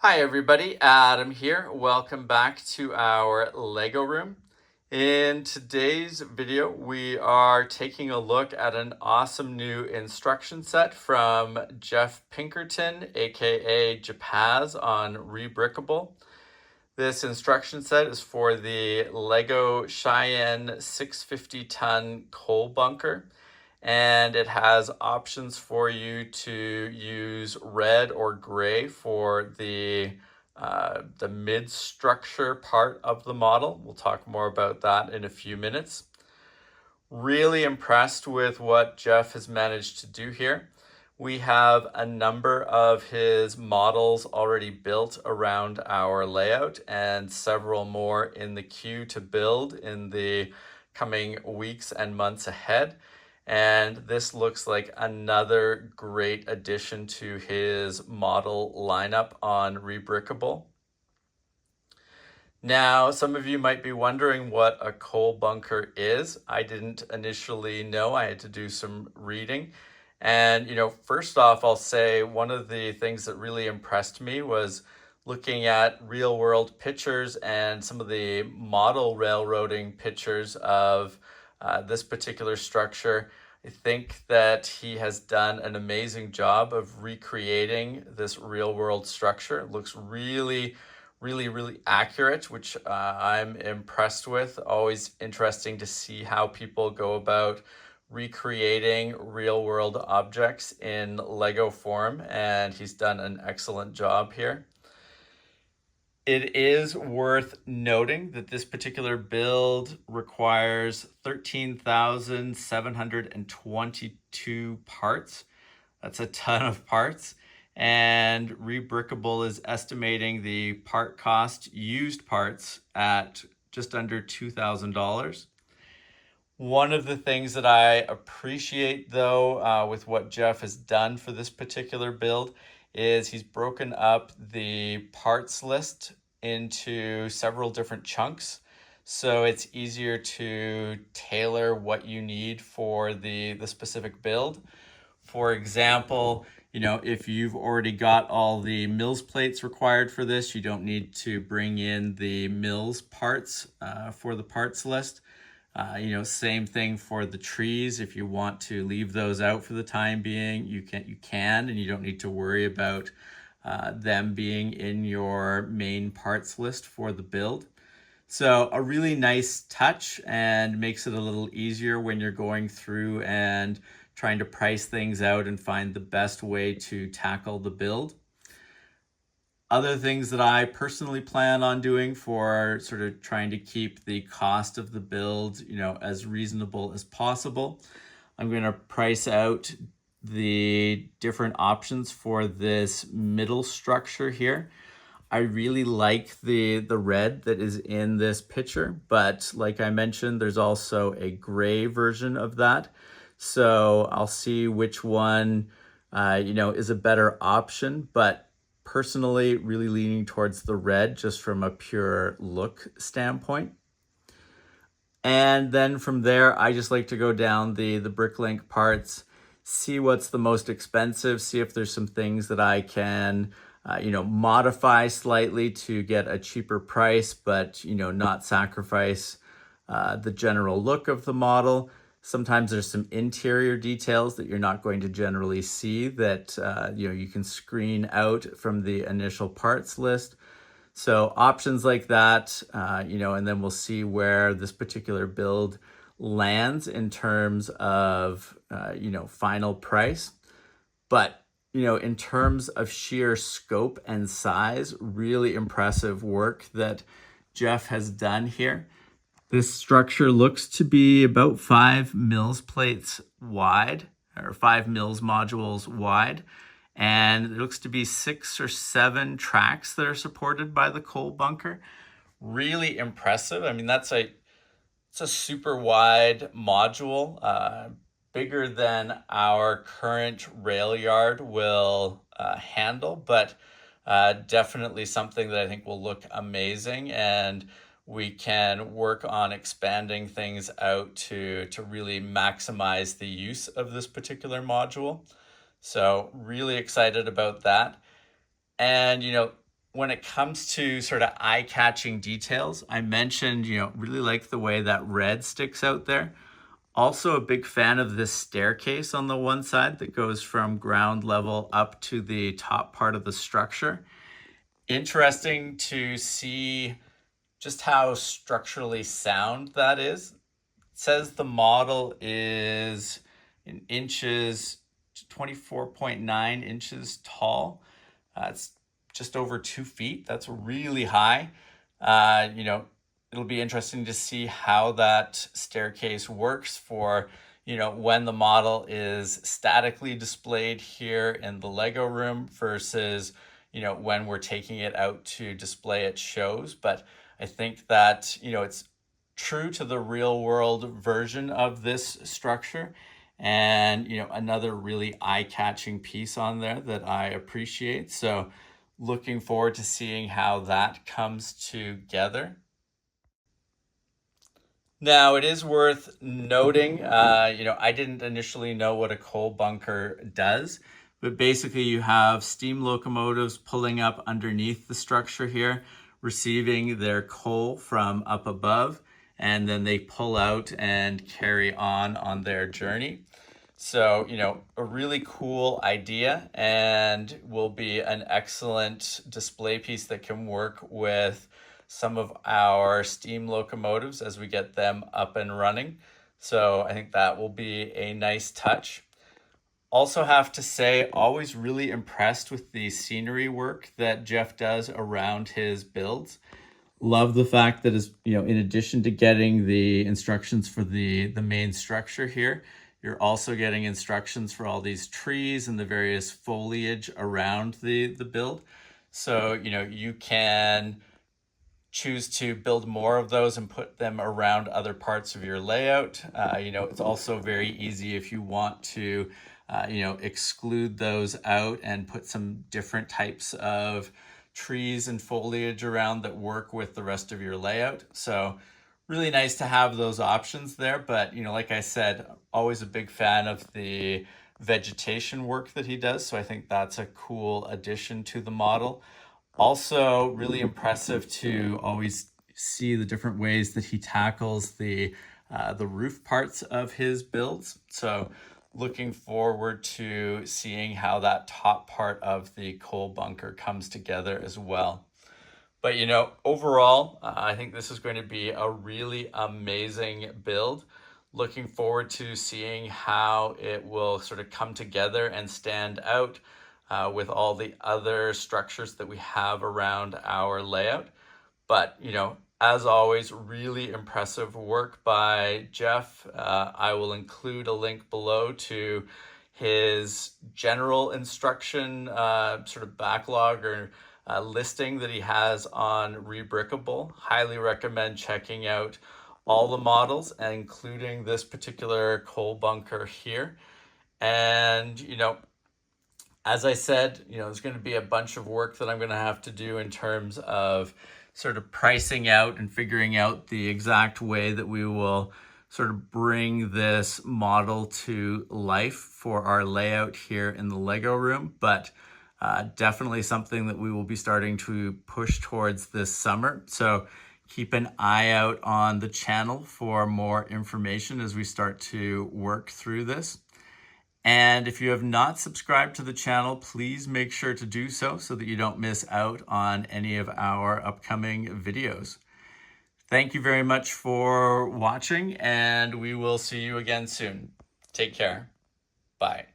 Hi everybody, Adam here. Welcome back to our Lego room. In today's video, we are taking a look at an awesome new instruction set from Jeff Pinkerton, aka Jepaz on Rebrickable. This instruction set is for the Lego Cheyenne 650-ton coal bunker, and it has options for you to use red or gray for the mid structure part of the model. We'll talk more about that in a few minutes. Really impressed with what Jeff has managed to do here. We have a number of his models already built around our layout and several more in the queue to build in the coming weeks and months ahead. And this looks like another great addition to his model lineup on Rebrickable. Now, some of you might be wondering what a coal bunker is. I didn't initially know. I had to do some reading. And, first off, I'll say one of the things that really impressed me was looking at real world pictures and some of the model railroading pictures of this particular structure. I think that he has done an amazing job of recreating this real world structure. It looks really accurate, which I'm impressed with. Always interesting to see how people go about recreating real world objects in Lego form, and he's done an excellent job here. It is worth noting that this particular build requires 13,722 parts. That's a ton of parts. And Rebrickable is estimating the part cost, used parts, at just under $2,000. One of the things that I appreciate, though, with what Jeff has done for this particular build is he's broken up the parts list into several different chunks. So it's easier to tailor what you need for the specific build. For example, if you've already got all the mills plates required for this, you don't need to bring in the mills parts for the parts list. Same thing for the trees. If you want to leave those out for the time being, you can, and you don't need to worry about them being in your main parts list for the build. So a really nice touch, and makes it a little easier when you're going through and trying to price things out and find the best way to tackle the build. Other things that I personally plan on doing for sort of trying to keep the cost of the build, as reasonable as possible. I'm going to price out the different options for this middle structure here. I really like the red that is in this picture, but like I mentioned, there's also a gray version of that. So I'll see which one, is a better option, but personally really leaning towards the red just from a pure look standpoint. And then from there, I just like to go down the Bricklink parts, see what's the most expensive, see if there's some things that I can modify slightly to get a cheaper price, but, not sacrifice the general look of the model. Sometimes there's some interior details that you're not going to generally see that, you can screen out from the initial parts list. So options like that, and then we'll see where this particular build lands in terms of, final price. But in terms of sheer scope and size, really impressive work that Jeff has done here. This structure looks to be about 5 mills plates wide, or 5 mills modules wide. And it looks to be 6 or 7 tracks that are supported by the coal bunker. Really impressive. I mean, it's a super wide module, bigger than our current rail yard will handle, but definitely something that I think will look amazing, and we can work on expanding things out to really maximize the use of this particular module. So really excited about that. And, when it comes to sort of eye-catching details, I mentioned, really like the way that red sticks out there. Also a big fan of this staircase on the one side that goes from ground level up to the top part of the structure. Interesting to see just how structurally sound that is. It says the model is in inches, 24.9 inches tall. It's just over 2 feet. That's really high. It'll be interesting to see how that staircase works for, when the model is statically displayed here in the Lego room versus, when we're taking it out to display at shows. But I think that, it's true to the real world version of this structure. And, another really eye-catching piece on there that I appreciate. So looking forward to seeing how that comes together. Now, it is worth noting, I didn't initially know what a coal bunker does, but basically you have steam locomotives pulling up underneath the structure here, receiving their coal from up above, and then they pull out and carry on their journey. So, a really cool idea, and will be an excellent display piece that can work with some of our steam locomotives as we get them up and running. So I think that will be a nice touch. Also have to say, always really impressed with the scenery work that Jeff does around his builds. Love the fact that in addition to getting the instructions for the main structure here, you're also getting instructions for all these trees and the various foliage around the build. So, you can choose to build more of those and put them around other parts of your layout. It's also very easy if you want to, exclude those out and put some different types of trees and foliage around that work with the rest of your layout. So really nice to have those options there. But, like I said, always a big fan of the vegetation work that he does. So I think that's a cool addition to the model. Also really impressive to always see the different ways that he tackles the roof parts of his builds. So looking forward to seeing how that top part of the coal bunker comes together as well. But, overall, I think this is going to be a really amazing build. Looking forward to seeing how it will sort of come together and stand out with all the other structures that we have around our layout. But, as always, really impressive work by Jeff. I will include a link below to his general instruction sort of backlog or listing that he has on Rebrickable. Highly recommend checking out all the models, including this particular coal bunker here. And, as I said, there's going to be a bunch of work that I'm going to have to do in terms of sort of pricing out and figuring out the exact way that we will sort of bring this model to life for our layout here in the Lego room. But definitely something that we will be starting to push towards this summer. So keep an eye out on the channel for more information as we start to work through this. And if you have not subscribed to the channel, please make sure to do so that you don't miss out on any of our upcoming videos. Thank you very much for watching, and we will see you again soon. Take care. Bye.